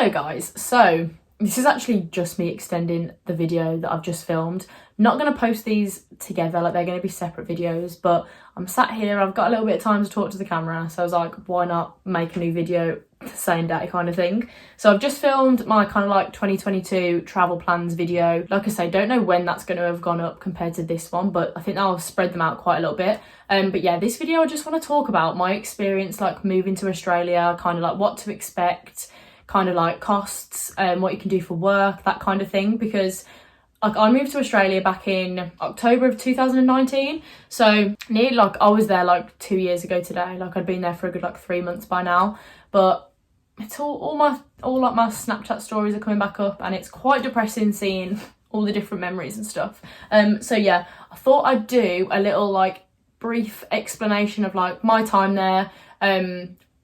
Hello guys, so this is actually just me extending the video that I've just filmed. Not going to post these together, like they're going to be separate videos, but I'm sat here, I've got a little bit of time to talk to the camera, so I was like, why not make a new video the same day kind of thing. So I've just filmed my kind of like 2022 travel plans video. Like I say, don't know when that's going to have gone up compared to this one, but I think I'll spread them out quite a little bit. But yeah, this video I just want to talk about my experience like moving to Australia, kind of like what to expect, kind of like costs, what you can do for work, that kind of thing, because like I moved to Australia back in October of 2019, so nearly like I was there like 2 years ago today. Like I'd been there for a good like 3 months by now, but it's all like my Snapchat stories are coming back up, and it's quite depressing seeing all the different memories and stuff. So yeah, I thought I'd do a little like brief explanation of like my time there,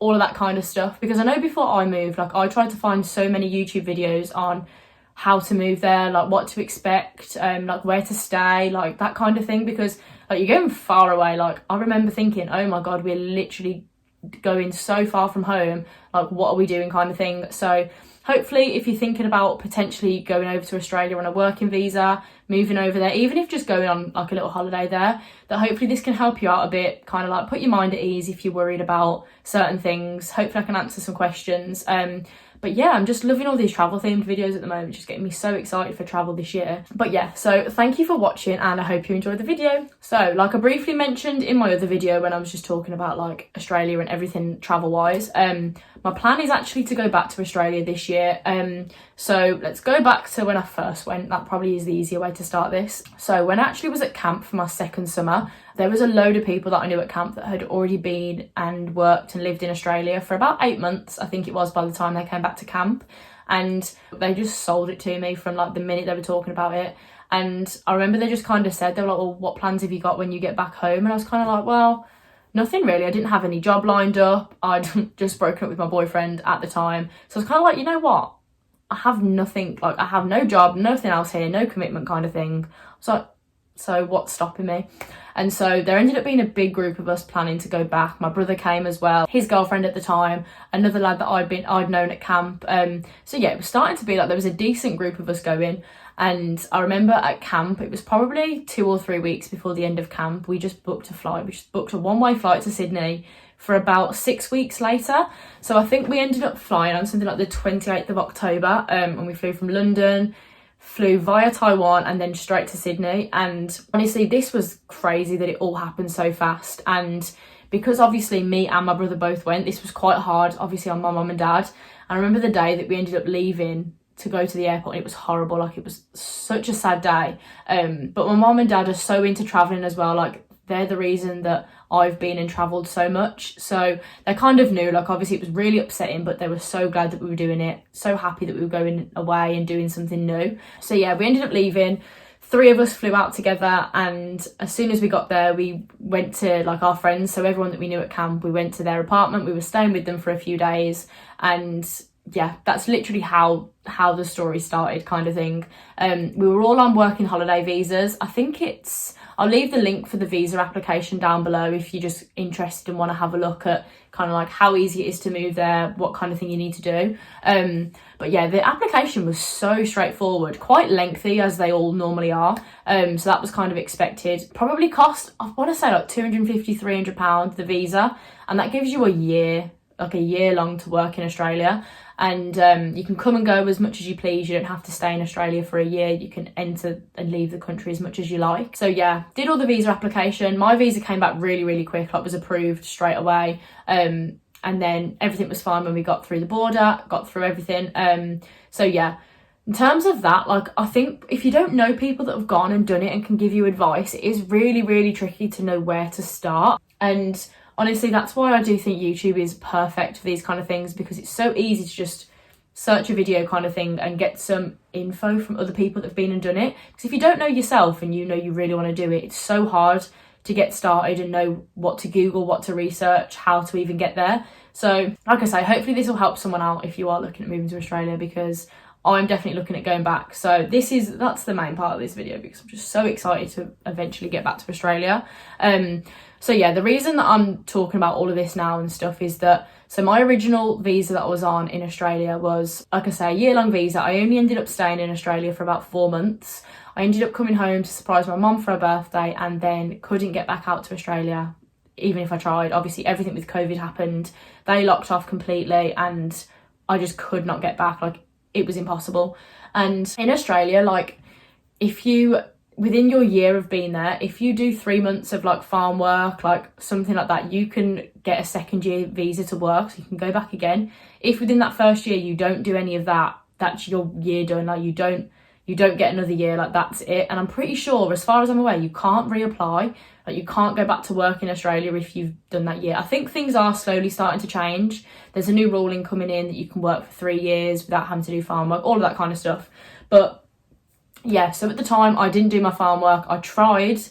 all of that kind of stuff, because I know before I moved, like I tried to find so many YouTube videos on how to move there, like what to expect, like where to stay, like that kind of thing, because like you're going far away. Like I remember thinking, oh my god, we're literally going so far from home, like what are we doing kind of thing. So hopefully if you're thinking about potentially going over to Australia on a working visa, moving over there, even if just going on like a little holiday there, that hopefully this can help you out a bit, kind of like put your mind at ease if you're worried about certain things. Hopefully I can answer some questions. But yeah, I'm just loving all these travel themed videos at the moment, just getting me so excited for travel this year. But yeah, so thank you for watching and I hope you enjoyed the video. So like I briefly mentioned in my other video when I was just talking about like Australia and everything travel wise, my plan is actually to go back to Australia this year. So let's go back to when I first went. That probably is the easier way to start this. So when I actually was at camp for my second summer, there was a load of people that I knew at camp that had already been and worked and lived in Australia for about 8 months, I think it was, by the time they came back to camp. And they just sold it to me from like the minute they were talking about it. And I remember they just kind of said, they were like, well, what plans have you got when you get back home? And I was kind of like, well, nothing really. I didn't have any job lined up. I'd just broken up with my boyfriend at the time. So I was kind of like, you know what? I have nothing, like I have no job, nothing else here, no commitment kind of thing. So what's stopping me? And so there ended up being a big group of us planning to go back. My brother came as well, his girlfriend at the time, another lad that I'd known at camp. So yeah, it was starting to be like there was a decent group of us going. And I remember at camp, it was probably 2 or 3 weeks before the end of camp, we just booked a flight. We just booked a one-way flight to Sydney for about 6 weeks later. So I think we ended up flying on something like the 28th of October, and we flew from London, flew via Taiwan and then straight to Sydney. And honestly, this was crazy that it all happened so fast. And because obviously me and my brother both went, this was quite hard obviously on my mum and dad. I remember the day that we ended up leaving to go to the airport, and it was horrible. Like it was such a sad day. But my mum and dad are so into traveling as well. Like they're the reason that I've been and travelled so much. So they kind of knew, like obviously it was really upsetting, but they were so glad that we were doing it, so happy that we were going away and doing something new. So yeah, we ended up leaving. 3 of us flew out together, and as soon as we got there, we went to like our friends. So everyone that we knew at camp, we went to their apartment. We were staying with them for a few days, and yeah, that's literally how the story started kind of thing. We were all on working holiday visas. I think I'll leave the link for the visa application down below if you're just interested and want to have a look at kind of like how easy it is to move there, what kind of thing you need to do. But yeah, the application was so straightforward, quite lengthy as they all normally are. So that was kind of expected. Probably cost, I want to say like £250, £300 the visa, and that gives you a year, like a year long to work in Australia. And you can come and go as much as you please. You don't have to stay in Australia for a year. You can enter and leave the country as much as you like. So yeah, did all the visa application. My visa came back really, really quick. Like was approved straight away. And then everything was fine when we got through the border, got through everything. So yeah, in terms of that, like I think if you don't know people that have gone and done it and can give you advice, it is really, really tricky to know where to start. And honestly, that's why I do think YouTube is perfect for these kind of things, because it's so easy to just search a video kind of thing and get some info from other people that have been and done it. Because if you don't know yourself and you know you really want to do it, it's so hard to get started and know what to Google, what to research, how to even get there. So like I say, hopefully this will help someone out if you are looking at moving to Australia, because I'm definitely looking at going back. So that's the main part of this video, because I'm just so excited to eventually get back to Australia. So yeah, the reason that I'm talking about all of this now and stuff is that, so my original visa that I was on in Australia was, like I say, a year-long visa. I only ended up staying in Australia for about 4 months. I ended up coming home to surprise my mum for her birthday, and then couldn't get back out to Australia, even if I tried. Obviously, everything with COVID happened. They locked off completely, and I just could not get back. Like, it was impossible. And in Australia, like, if you, within your year of being there, if you do 3 months of like farm work, like something like that, you can get a second year visa to work, so you can go back again. If within that first year you don't do any of that, that's your year done. Like, you don't get another year, like that's it. And I'm pretty sure, as far as I'm aware, you can't reapply. Like, you can't go back to work in Australia if you've done that year. I think things are slowly starting to change. There's a new ruling coming in that you can work for 3 years without having to do farm work, all of that kind of stuff. But yeah, so at the time I didn't do my farm work. I tried.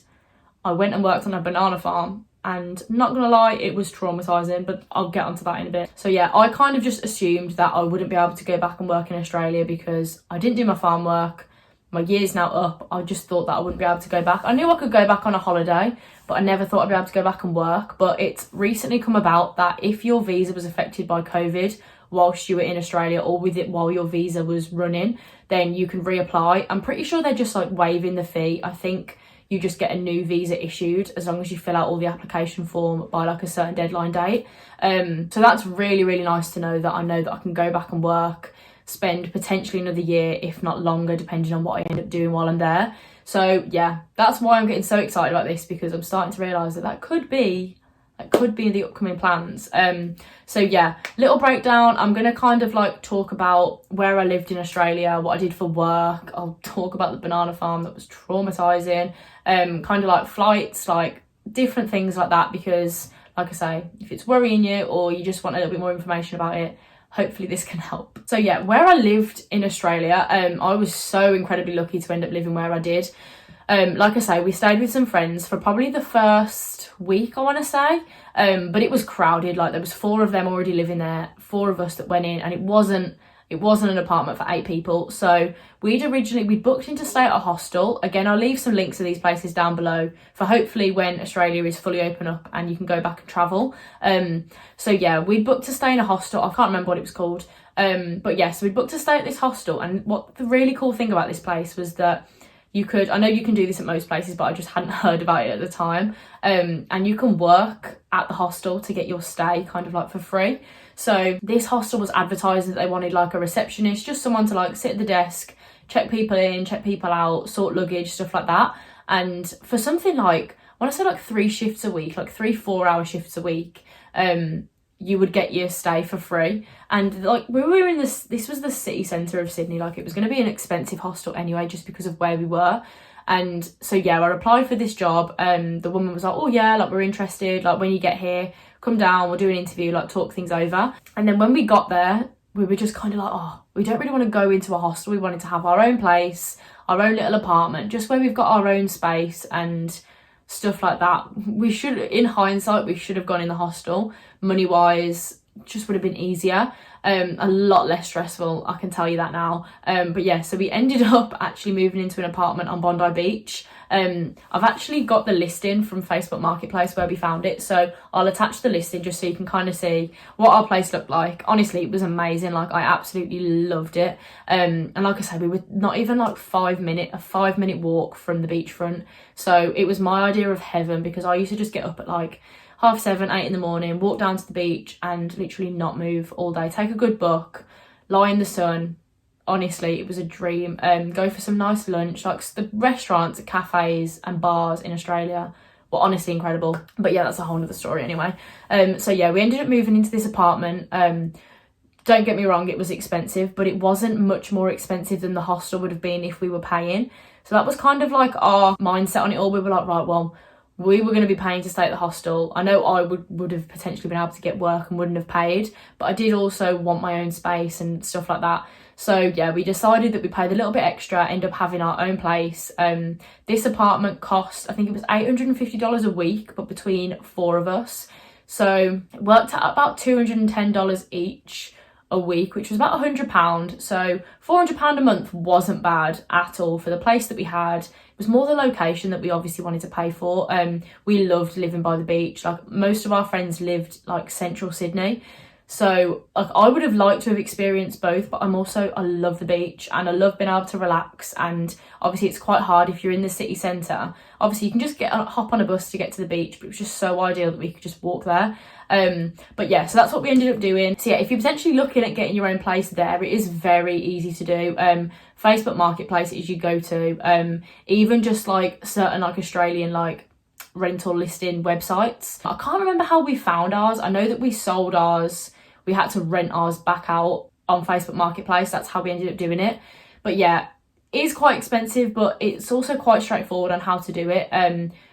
I went and worked on a banana farm, and not gonna lie, it was traumatizing, but I'll get onto that in a bit. So yeah, I kind of just assumed that I wouldn't be able to go back and work in Australia because I didn't do my farm work. My year's now up. I just thought that I wouldn't be able to go back. I knew I could go back on a holiday, but I never thought I'd be able to go back and work. But it's recently come about that if your visa was affected by COVID whilst you were in Australia, or with it while your visa was running, then you can reapply. I'm pretty sure they're just like waiving the fee. I think you just get a new visa issued as long as you fill out all the application form by like a certain deadline date. So that's really, really nice to know that I can go back and work, spend potentially another year, if not longer, depending on what I end up doing while I'm there. So yeah, that's why I'm getting so excited about this, because I'm starting to realise that could be the upcoming plans. So yeah, little breakdown. I'm gonna kind of like talk about where I lived in Australia, what I did for work. I'll talk about the banana farm that was traumatizing, kind of like flights, like different things like that, because like I say, if it's worrying you or you just want a little bit more information about it, hopefully this can help. So yeah, where I lived in Australia, I was so incredibly lucky to end up living where I did. Like I say, we stayed with some friends for probably the first week, I want to say, but it was crowded. Like, there was 4 of them already living there, 4 of us that went in, and it wasn't an apartment for 8 people. So we'd booked in to stay at a hostel. Again, I'll leave some links to these places down below for hopefully when Australia is fully open up and you can go back and travel. So yeah, we booked to stay in a hostel. I can't remember what it was called. But yeah, so we booked to stay at this hostel. And what the really cool thing about this place was that I know you can do this at most places, but I just hadn't heard about it at the time. And you can work at the hostel to get your stay kind of like for free. So this hostel was advertising that they wanted like a receptionist, just someone to like sit at the desk, check people in, check people out, sort luggage, stuff like that. And for something like, I want to say like 3 shifts a week, like 3 4-hour shifts a week, you would get your stay for free. And like, we were in this was the city centre of Sydney. Like, it was going to be an expensive hostel anyway, just because of where we were. And so yeah, I applied for this job. The woman was like, oh yeah, like, we're interested, like, when you get here, come down, we'll do an interview, like, talk things over. And then when we got there, we were just kind of like, oh, we don't really want to go into a hostel. We wanted to have our own place, our own little apartment, just where we've got our own space and stuff like that. In hindsight, we should have gone in the hostel. Money wise, just would have been easier, a lot less stressful, I can tell you that now. But yeah, so we ended up actually moving into an apartment on Bondi Beach. I've actually got the listing from Facebook Marketplace where we found it, so I'll attach the listing just so you can kind of see what our place looked like. Honestly, it was amazing. Like, I absolutely loved it. And like I said, we were not even like a 5-minute walk from the beachfront, so it was my idea of heaven, because I used to just get up at like 7:30, 8 in the morning, walk down to the beach and literally not move all day, take a good book, lie in the sun. Honestly, it was a dream. Go for some nice lunch. Like, the restaurants, cafes and bars in Australia were honestly incredible. But yeah, that's a whole other story anyway. So yeah, we ended up moving into this apartment. Don't get me wrong, it was expensive, but it wasn't much more expensive than the hostel would have been if we were paying. So that was kind of like our mindset on it all. We were like, right, well, we were going to be paying to stay at the hostel. I know I would have potentially been able to get work and wouldn't have paid, but I did also want my own space and stuff like that. So yeah, we decided that we paid a little bit extra, end up having our own place. This apartment cost, I think it was $850 a week, but between 4 of us. So it worked out about $210 each. a week, which was about £100. So £400 a month wasn't bad at all for the place that we had. It was more the location that we obviously wanted to pay for. We loved living by the beach. Like, most of our friends lived like central Sydney. So like, I would have liked to have experienced both, but I love the beach and I love being able to relax. And obviously it's quite hard if you're in the city centre. Obviously you can just hop on a bus to get to the beach, but it was just so ideal that we could just walk there. But yeah, so that's what we ended up doing. So yeah, if you're potentially looking at getting your own place there, it is very easy to do. Facebook Marketplaces you go to, even just like certain like Australian like rental listing websites. I can't remember how we found ours. I know that we sold ours. We had to rent ours back out on Facebook Marketplace. That's how we ended up doing it. But yeah, it is quite expensive, but it's also quite straightforward on how to do it.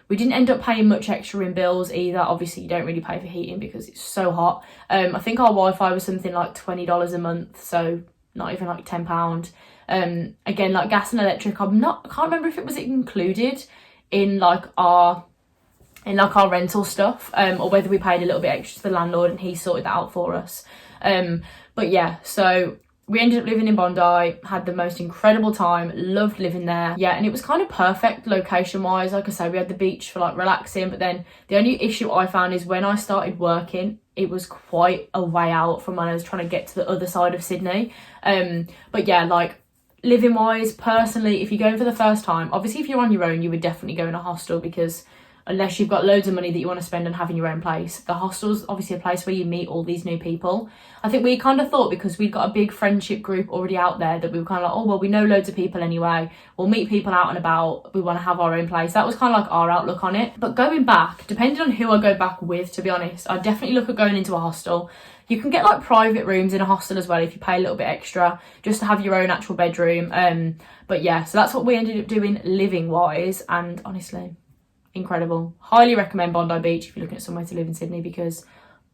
We didn't end up paying much extra in bills either. Obviously, you don't really pay for heating because it's so hot. I think our Wi-Fi was something like $20 a month, so not even like £10. Again, like gas and electric, I can't remember if it was included in like our rental stuff, or whether we paid a little bit extra to the landlord and he sorted that out for us. But yeah, so we ended up living in Bondi, had the most incredible time, loved living there. Yeah, and it was kind of perfect location wise. Like I say, we had the beach for like relaxing, but then the only issue I found is when I started working, it was quite a way out from when I was trying to get to the other side of Sydney. But yeah, like living wise, personally, if you're going for the first time, obviously if you're on your own, you would definitely go in a hostel, because unless you've got loads of money that you want to spend on having your own place, the hostel's obviously a place where you meet all these new people. I think we kind of thought, because we'd got a big friendship group already out there, that we were kind of like, oh, well, we know loads of people anyway. We'll meet people out and about. We want to have our own place. That was kind of like our outlook on it. But going back, depending on who I go back with, to be honest, I'd definitely look at going into a hostel. You can get like private rooms in a hostel as well if you pay a little bit extra, just to have your own actual bedroom. But yeah, so that's what we ended up doing living wise, and honestly, incredible. Highly recommend Bondi Beach if you're looking at somewhere to live in Sydney, because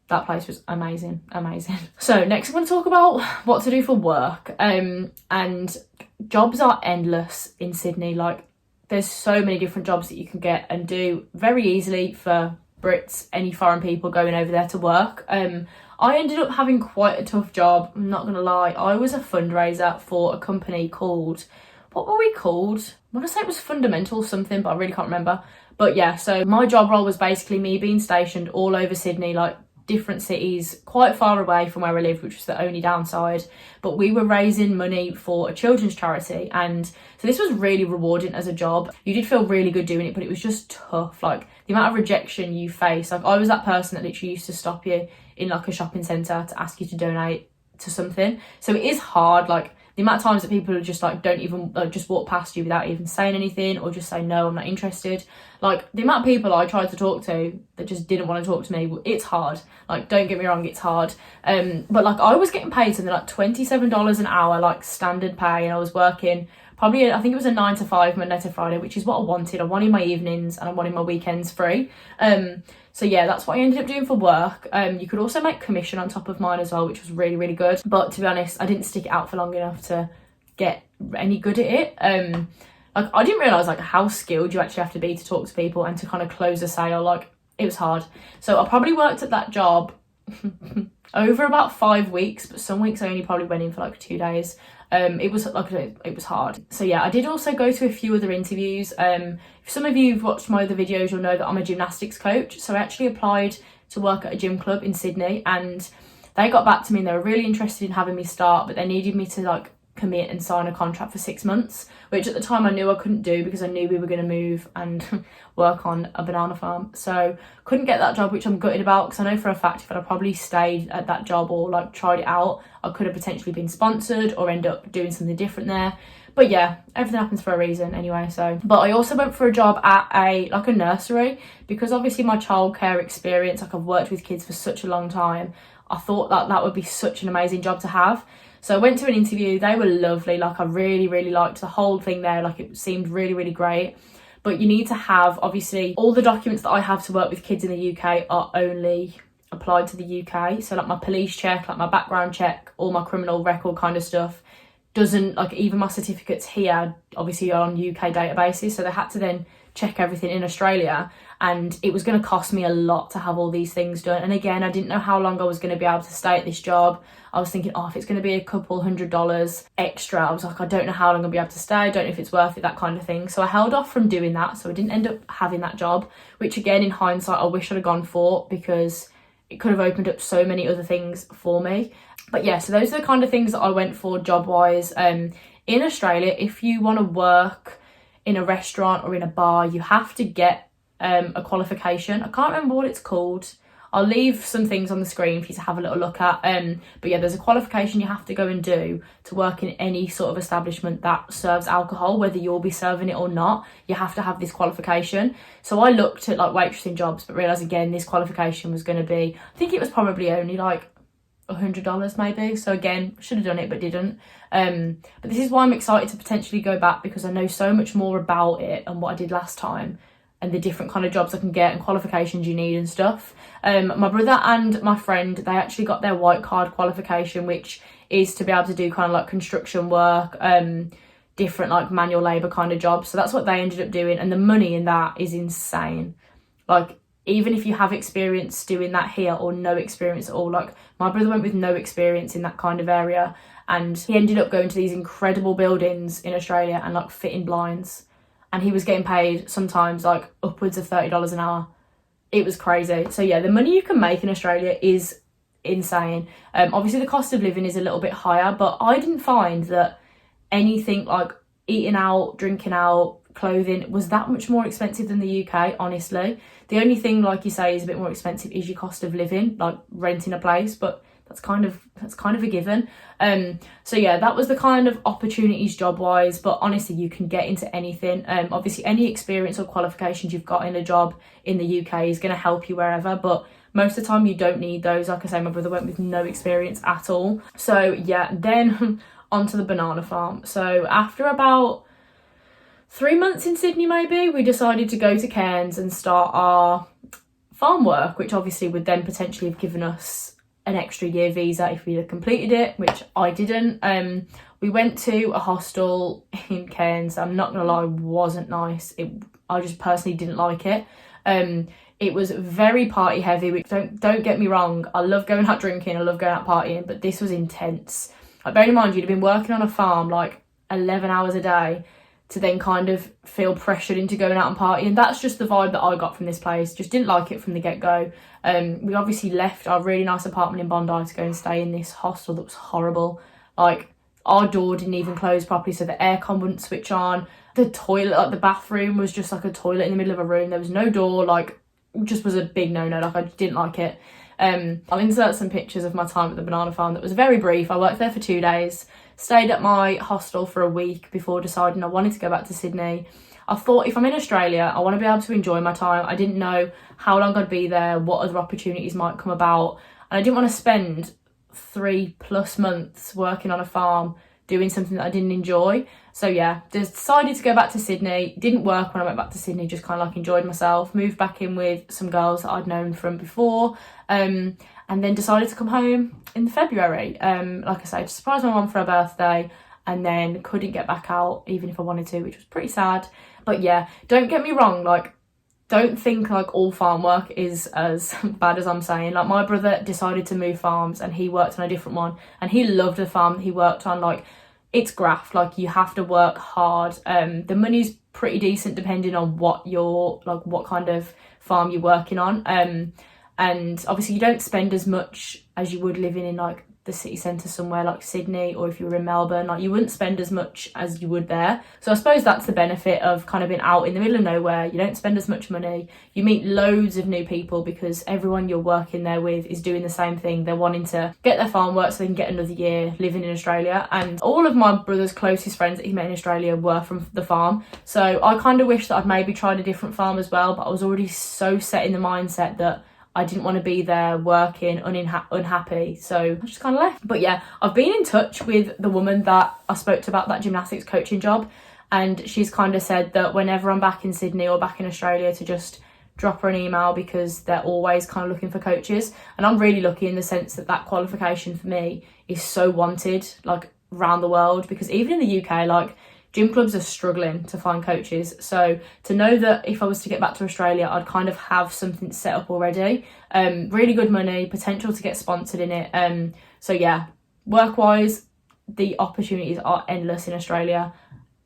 that place was amazing. So next I'm going to talk about what to do for work. And jobs are endless in Sydney. Like, there's so many different jobs that you can get and do very easily for Brits, any foreign people going over there to work. I ended up having quite a tough job, I'm not going to lie. I was a fundraiser for a company called, what were we called? I want to say it was Fundamental something, but I really can't remember. But yeah, so my job role was basically me being stationed all over Sydney, like different cities, quite far away from where I lived, which was the only downside. But we were raising money for a children's charity, and so this was really rewarding as a job. You did feel really good doing it, but it was just tough. Like, the amount of rejection you face. Like, I was that person that literally used to stop you in like a shopping centre to ask you to donate to something. So it is hard. Like, the amount of times that people just like don't even like just walk past you without even saying anything, or just say no, I'm not interested. Like, the amount of people I tried to talk to that just didn't want to talk to me, it's hard. Like, don't get me wrong, it's hard. But like, I was getting paid something like $27 an hour, like standard pay, and I was working probably, I think it was a 9 to 5 Monday to Friday, which is what I wanted. I wanted my evenings and I wanted my weekends free. So yeah, that's what I ended up doing for work. You could also make commission on top of mine as well, which was really, really good. But to be honest, I didn't stick it out for long enough to get any good at it. Like, I didn't realise like how skilled you actually have to be to talk to people and to kind of close a sale. Like, it was hard. So I probably worked at that job over about 5 weeks, but some weeks I only probably went in for like 2 days. It was hard. So yeah, I did also go to a few other interviews. If some of you have watched my other videos, you'll know that I'm a gymnastics coach. So I actually applied to work at a gym club in Sydney, and they got back to me and they were really interested in having me start, but they needed me to like commit and sign a contract for 6 months, which at the time I knew I couldn't do because I knew we were going to move and work on a banana farm. So couldn't get that job, which I'm gutted about, because I know for a fact if I'd probably stayed at that job or like tried it out, I could have potentially been sponsored or end up doing something different there. But yeah, everything happens for a reason anyway. So, but I also went for a job at a nursery, because obviously my childcare experience, like I've worked with kids for such a long time, I thought that that would be such an amazing job to have. So I went to an interview, they were lovely, like I really, really liked the whole thing there, like it seemed really, really great. But you need to have, obviously, all the documents that I have to work with kids in the UK are only applied to the UK. So like my police check, like my background check, all my criminal record kind of stuff, doesn't, like even my certificates here, obviously are on UK databases. So they had to then check everything in Australia, and it was going to cost me a lot to have all these things done. And again, I didn't know how long I was going to be able to stay at this job. I was thinking, oh, if it's going to be a couple $100 extra, I was like, I don't know how long I'll be able to stay. I don't know if it's worth it, that kind of thing. So I held off from doing that. So I didn't end up having that job, which again, in hindsight, I wish I'd have gone for, because it could have opened up so many other things for me. But yeah, so those are the kind of things that I went for job-wise. In Australia, if you want to work in a restaurant or in a bar, you have to get a qualification. I can't remember what it's called. I'll leave some things on the screen for you to have a little look at. But yeah, there's a qualification you have to go and do to work in any sort of establishment that serves alcohol, whether you'll be serving it or not. You have to have this qualification. So I looked at like waitressing jobs, but realised again, this qualification was going to be, I think it was probably only like $100 maybe. So again, should have done it but didn't. But this is why I'm excited to potentially go back, because I know so much more about it and what I did last time, and the different kind of jobs I can get and qualifications you need and stuff. My brother and my friend, they actually got their white card qualification, which is to be able to do kind of like construction work, different like manual labour kind of jobs. So that's what they ended up doing, and the money in that is insane. Like, even if you have experience doing that here or no experience at all, like my brother went with no experience in that kind of area, and he ended up going to these incredible buildings in Australia and like fitting blinds, and he was getting paid sometimes like upwards of $30 an hour. It was crazy. So yeah, the money you can make in Australia is insane. Obviously the cost of living is a little bit higher, but I didn't find that anything like eating out, drinking out, clothing was that much more expensive than the UK, honestly. The only thing, like you say, is a bit more expensive is your cost of living, like renting a place, but that's kind of a given. So yeah, that was the kind of opportunities job wise, but honestly you can get into anything. Obviously any experience or qualifications you've got in a job in the UK is going to help you wherever, but most of the time you don't need those. Like I say, my brother went with no experience at all. So yeah, then onto the banana farm. So after about 3 months in Sydney maybe, we decided to go to Cairns and start our farm work, which obviously would then potentially have given us an extra year visa if we had completed it, which I didn't. We went to a hostel in Cairns. I'm not gonna lie, wasn't nice. I just personally didn't like it. It was very party heavy, which don't get me wrong, I love going out drinking, I love going out partying, but this was intense. Like, bear in mind, you'd have been working on a farm like 11 hours a day to then kind of feel pressured into going out and partying. That's just the vibe that I got from this place. Just didn't like it from the get-go. We obviously left our really nice apartment in Bondi to go and stay in this hostel that was horrible. Like, our door didn't even close properly, so the aircon wouldn't switch on. The toilet, like the bathroom was just like a toilet in the middle of a room. There was no door, like, just was a big no-no. Like, I didn't like it. I'll insert some pictures of my time at the banana farm that was very brief. I worked there for 2 days, stayed at my hostel for a week before deciding I wanted to go back to Sydney. I thought, if I'm in Australia, I want to be able to enjoy my time. I didn't know how long I'd be there, what other opportunities might come about, and I didn't want to spend 3+ months working on a farm doing something that I didn't enjoy. So yeah, decided to go back to Sydney. Didn't work when I went back to Sydney, just kind of like enjoyed myself. Moved back in with some girls that I'd known from before, and then decided to come home in February. Like I say, to surprise my mum for her birthday, and then couldn't get back out even if I wanted to, which was pretty sad. But yeah, don't get me wrong, like, don't think like all farm work is as bad as I'm saying. Like, my brother decided to move farms and he worked on a different one, and he loved the farm he worked on. Like, it's graft, like, you have to work hard. The money's pretty decent depending on what kind of farm you're working on. And obviously you don't spend as much as you would living in like the city centre somewhere like Sydney, or if you were in Melbourne, like, you wouldn't spend as much as you would there. So I suppose that's the benefit of kind of being out in the middle of nowhere. You don't spend as much money, you meet loads of new people because everyone you're working there with is doing the same thing. They're wanting to get their farm work so they can get another year living in Australia. And all of my brother's closest friends that he met in Australia were from the farm, so I kind of wish that I'd maybe tried a different farm as well, but I was already so set in the mindset that I didn't want to be there working unhappy, so I just kind of left. But yeah, I've been in touch with the woman that I spoke to about that gymnastics coaching job, and she's kind of said that whenever I'm back in Sydney or back in Australia to just drop her an email, because they're always kind of looking for coaches. And I'm really lucky in the sense that that qualification for me is so wanted, like, around the world, because even in the UK, like, gym clubs are struggling to find coaches. So to know that if I was to get back to Australia, I'd kind of have something set up already. Really good money, potential to get sponsored in it. So yeah, work-wise, the opportunities are endless in Australia.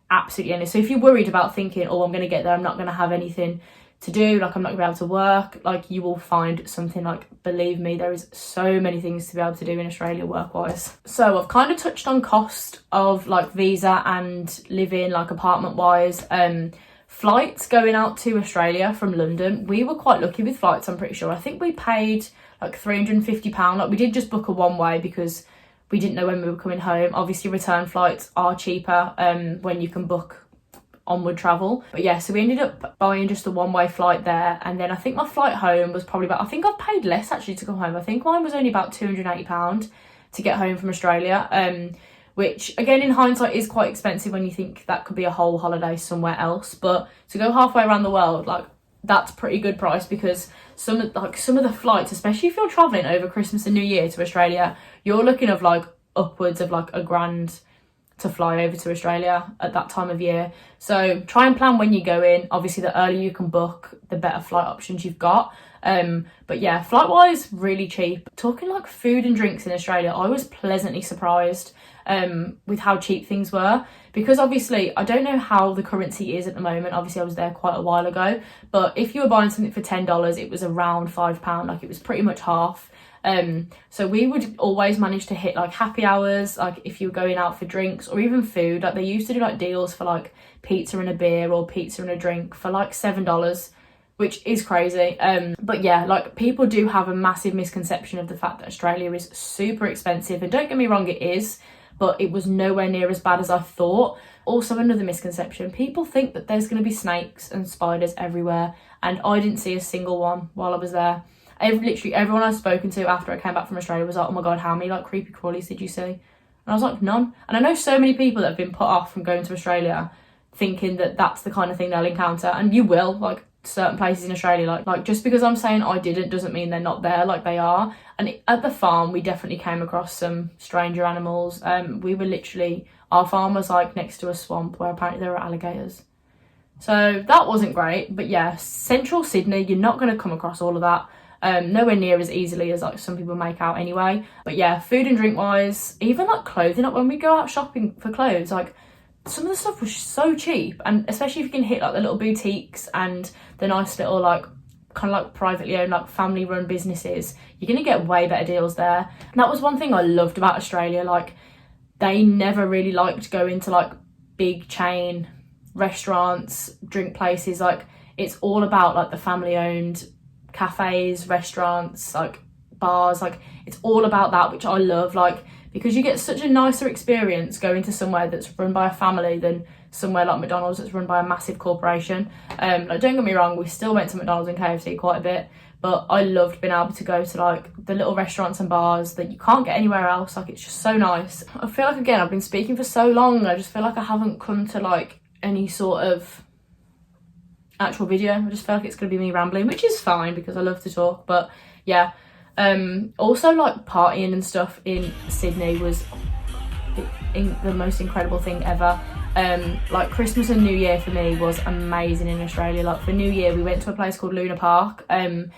Absolutely endless. So if you're worried about thinking, oh, I'm going to get there, I'm not going to have anything to do, like I'm not gonna be able to work, like you will find something. Like, believe me, there is so many things to be able to do in Australia work-wise. So I've kind of touched on cost of like visa and living, like apartment-wise. Flights going out to Australia from London, we were quite lucky with flights, I'm pretty sure. I think we paid like £350. Like, we did just book a one-way because we didn't know when we were coming home. Obviously return flights are cheaper when you can book onward travel. But yeah, so we ended up buying just a one-way flight there, and then I think my flight home was probably about, I think I've paid less actually to come home. I think mine was only about £280 to get home from Australia, which again in hindsight is quite expensive when you think that could be a whole holiday somewhere else. But to go halfway around the world, like, that's pretty good price, because some of the flights, especially if you're traveling over Christmas and New Year to Australia, you're looking of like upwards of like $1,000 to fly over to Australia at that time of year. So try and plan when you go in. Obviously the earlier you can book, the better flight options you've got. But yeah, flight wise, really cheap. Talking like food and drinks in Australia, I was pleasantly surprised with how cheap things were, because obviously I don't know how the currency is at the moment. Obviously I was there quite a while ago, but if you were buying something for $10, it was around £5. Like, it was pretty much half. So we would always manage to hit like happy hours, like if you were going out for drinks or even food. Like, they used to do like deals for like pizza and a beer or pizza and a drink for like $7, which is crazy. But yeah, like, people do have a massive misconception of the fact that Australia is super expensive, and don't get me wrong, it is, but it was nowhere near as bad as I thought. Also, another misconception, people think that there's going to be snakes and spiders everywhere, and I didn't see a single one while I was there. Literally everyone I've spoken to after I came back from Australia was like, oh my god, how many like creepy crawlies did you see? And I was like, none. And I know so many people that have been put off from going to Australia thinking that that's the kind of thing they'll encounter, and you will. Like, certain places in Australia, like just because I'm saying I didn't doesn't mean they're not there. Like, they are. And at the farm we definitely came across some stranger animals. We were literally, our farm was like next to a swamp where apparently there were alligators, so that wasn't great. But yeah, central Sydney, you're not going to come across all of that. Nowhere near as easily as like some people make out anyway. But yeah, food and drink wise, even like clothing, like when we go out shopping for clothes, like some of the stuff was so cheap. And especially if you can hit like the little boutiques and the nice little like kind of like privately owned, like family run businesses, you're gonna get way better deals there. And that was one thing I loved about Australia. Like, they never really liked going to like big chain restaurants, drink places. Like, it's all about like the family owned cafes, restaurants, like bars. Like, it's all about that, which I love, like, because you get such a nicer experience going to somewhere that's run by a family than somewhere like McDonald's that's run by a massive corporation. Like, don't get me wrong, we still went to McDonald's and KFC quite a bit, but I loved being able to go to like the little restaurants and bars that you can't get anywhere else. Like, it's just so nice. I feel like, again, I've been speaking for so long, I just feel like I haven't come to like any sort of actual video. I just feel like it's gonna be me rambling, which is fine because I love to talk. But yeah, also like partying and stuff in Sydney was the most incredible thing ever. Like, Christmas and New Year for me was amazing in Australia. Like, for New Year we went to a place called Luna Park, and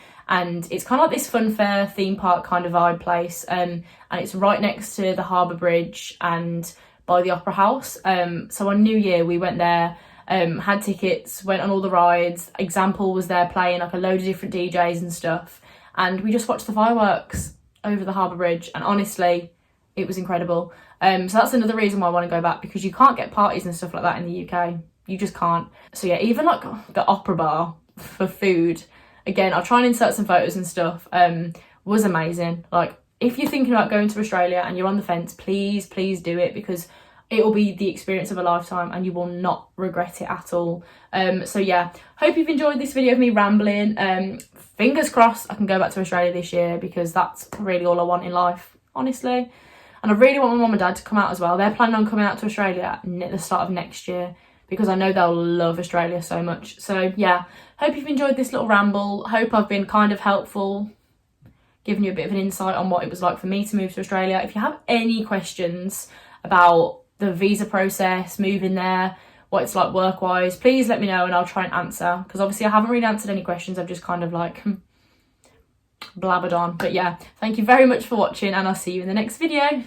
it's kind of like this fun fair theme park kind of vibe place, and it's right next to the Harbour Bridge and by the Opera House. So on New Year we went there, had tickets, went on all the rides. Example was there playing like a load of different DJs and stuff, and we just watched the fireworks over the Harbour Bridge, and honestly it was incredible. So that's another reason why I want to go back, because you can't get parties and stuff like that in the UK. You just can't. So yeah, even like the Opera Bar for food, again, I'll try and insert some photos and stuff, was amazing. Like, if you're thinking about going to Australia and you're on the fence, please do it, because it will be the experience of a lifetime and you will not regret it at all. So yeah, hope you've enjoyed this video of me rambling. Fingers crossed I can go back to Australia this year, because that's really all I want in life, honestly. And I really want my mum and dad to come out as well. They're planning on coming out to Australia at the start of next year, because I know they'll love Australia so much. So yeah, hope you've enjoyed this little ramble. Hope I've been kind of helpful, giving you a bit of an insight on what it was like for me to move to Australia. If you have any questions about the visa process, moving there, what it's like work-wise, please let me know and I'll try and answer, because obviously I haven't really answered any questions. I've just kind of like blabbered on. But yeah, thank you very much for watching and I'll see you in the next video.